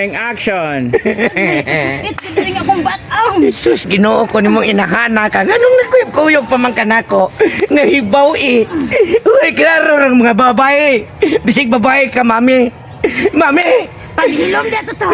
Rolling action. Sakit ka rin akong batang. Jesus, Ginoo ko nimong inahana ka. Ganong nagkuyog-kuyog pa man ka nako. Nahibaw Uy, klaro ng mga babae. Bisig babae ka, mami. Mami! Paghilom dito to.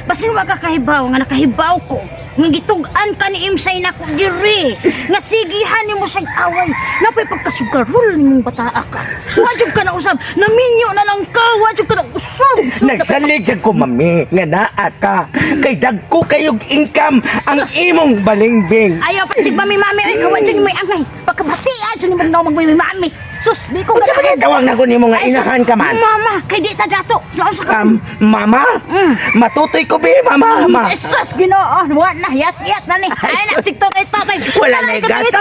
Basin wag ka kahibaw nga nakahibaw ko. Nga gitugan ka ni Imsay na ko diri. Nga sigihan ni mo sa away. Napay pagkasugarol ni mong bataa ka. Wajog ka na usab. Naminyo na lang ka. Wajog ka na usab. Nagsalig siya ko, mami. Nga naa ka. Kay dagko kayog income ang imong balingbing. Ayaw pa si mami-mami. Ay, kawan dyan may angay. Pagkabati dyan yung magnaw magmami-mami. Sus, di ko Kung ganahan. tawag na ko ni mga inahan ka man. Mama, kay di ta dato. Saan sa ka? Mama? Matutoy ko, be, mama. Ay, sus, Ginoo. Wala na. Yat-yat na ni. Ay, nasiktok kay tatay. Wala na gatas.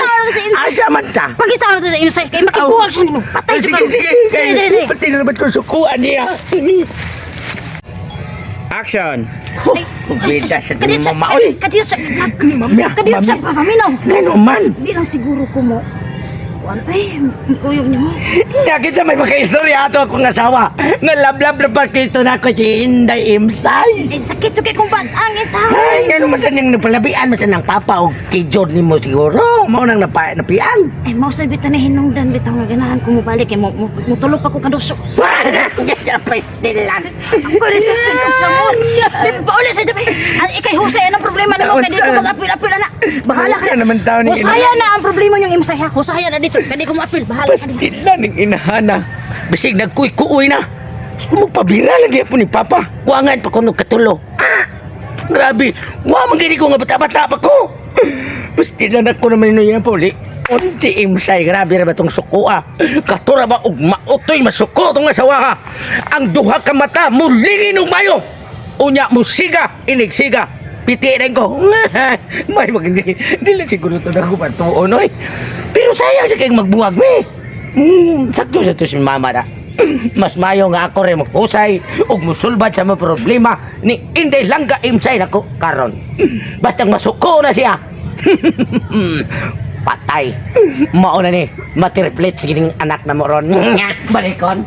Asa man ta? Pagkita na to sa Imsay. Kay makibuwag siya ni mo. Patay Sige, sige. Kaya pati na naman ko sukuan niya. Action. Bida siya Kadiyot din sa... mama. Uy! Kadiyot sa... Mami, Kadiyot sa paminaw. Gano'n man. Hindi lang siguro ko mo. Ay, uyog niyo mo. Yakit sa may makaistorya ato akong asawa. Nga lablab na pakito na ko si Inday Imsay. Eh, sakit-sakit kong batang ita. Ay, gano'n man sa niyang napalabian mo sa nang papa o kijod ni mo siguro. Mau nang napian. Eh, mau sa bitan na hinungdan bitaw nga ganahan ko mo balik. Eh, mutulog pa ko kaduso. Kaya pastilan. Ako rin sa tingkong sa mo. Di ba ulit sa tabi? Ikay Husay, anong problema na mo? Kaya di ko mag-apil-apil na. Bahala ka. Husay naman tao ni Husaya na ang problema niyong Imsay ha. Husaya na dito. Kaya di ko ma-apil. Bahala ka. Pastilan ng inahana. Bisig nagkuy-kuy na. Sumupabira lagi po ni Papa. Kuangan pa ko nung katulo. Grabe. Magiging ko nga bata-bata pa ko. Pastilan ako naman yun yan po. Unti Imsay, grabe ra ba itong suko Katura ba og mautoy masuko itong asawa ka? Ang duha ka mata, mulingin og mayo. Unya, musiga, inigsiga. Piti rin ko. May magiging, dili siguro ito na ko patuon, oy. Pero sayang siya kayong magbuwag, me. Sakto sa ito si mama na. Mas mayo nga ako rin magpusay ug musulbad sa mga problema ni Inday Langga Imsay na ko karon. Bastang masuko na siya. Patay. Mao na ni matiriplit sa gining anak na mo ron. Balikon.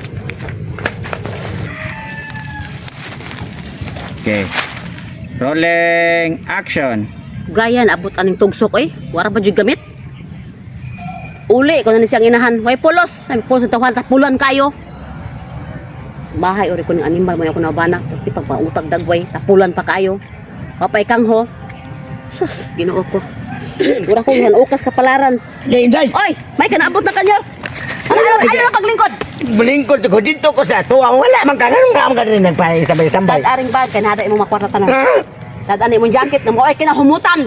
Okay. Rolling action. Gaya na abot aning tugsok wara pa jud gamit. Uli ko na ni siyang inahan, way pulos, ay pulos sa tahan tapulan kayo. Bahay ori ko ning animal mo ako na bana, ti pagpautag dagway, tapulan pa kayo. Papay kang ho. Sus, Ginoo ko. Ura ko yan ukas kapalaran. Inday. Oy, may kanaabot na kanyo. Ano paglingkod? Balingkod ko dito ko sa tuwa. Wala man ka ganun ka rin nagpasambay-sambay. Dad aring bag kay nada imong makwarta tanan. Ha? Dad ani imong jacket na mo ay kinahumutan.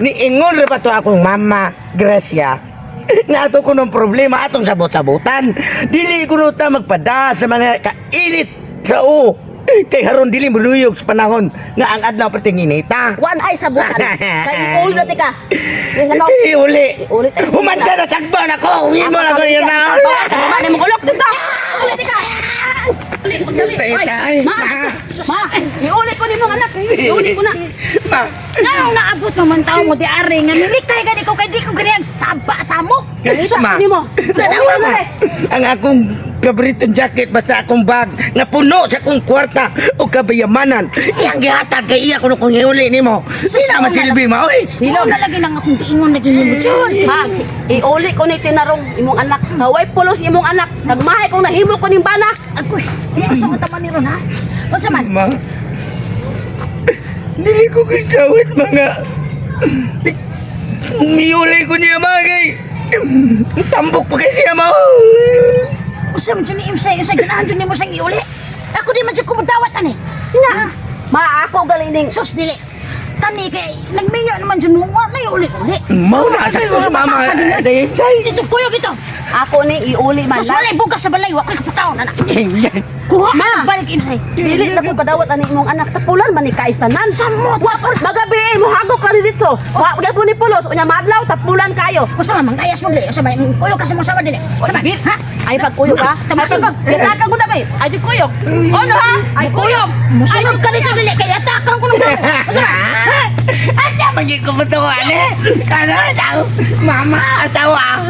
Ni ingon ra pa to akong mama, Gracia. Nga ato ko ng problema atong sabot-sabutan. Dili ko ta magpada sa mga kainit sa Kay haron dili muluyog sa panahon nga ang adlaw pating inita. One eye sa bukan. Kay iuli na tika. Iuli. Iuli tayo. Human ka na tagban ako. Hindi mo lang ko yun na. Mani mo kulok dito. Iuli tika. Ma, iuli ko ni mong anak. Iuli ko na. Ma. Anong naabot naman tao mo di ari nga nilikay ka di ko kay di ko ganyan saba sa mo. Ganito Ma. ni mo. Tanawa ma. Ang akong paboritong jacket basta akong bag na puno sa akong kwarta o kabayamanan. Iyang gihatag kay iya kuno kung iuli nimo. Sila masilbi ma oy. Hilaw na lagi nang akong giingon na ganyan mo dyan. Ma, iuli ko ni tinarong imong anak. Haway pulos imong anak. Nagmahay kong nahimo ko ning bana. Agoy, hindi ko sa taman ni Ron ha. O sa man? Ma. Dili ko kitawit mga iuli ko niya magay. Tambok pa kay siya ma. Usa man dyan ni Imsay, usa ganahan dyan ni mo sang iuli. Ako di man dyan kumudawat ani. Ina, ma ako galining. Sus dili. Tani kay nagminyo naman dyan mo, na iuli-uli. Mau na sa ko sa mama. Dahil Dito, kuyo dito. Ako ni iuli man Sus, walay bukas sa balay, wako'y kapataon, anak. Kuha ka, balik Imsay. Dili na ko kadawat ani imong anak tapulan man ni kaistanan. Samot wa pa magabi mo hagok ka dito. Wa gyud ni pulos unya madlaw tapulan kayo. Usa man, mangayas mo dili. Usa man, kuyo ka sa mga sawa dili. Usa man, ha? Ay pagkuyog ka. Ay pag yatakan ko na bay. Ay di kuyog. Ano ha? Ay kuyog. Ay ka dito dili, kaya atakan ko ng mga. Usa man, ha? Anda magiging kumatuan eh. Kana daw, mama, asawa.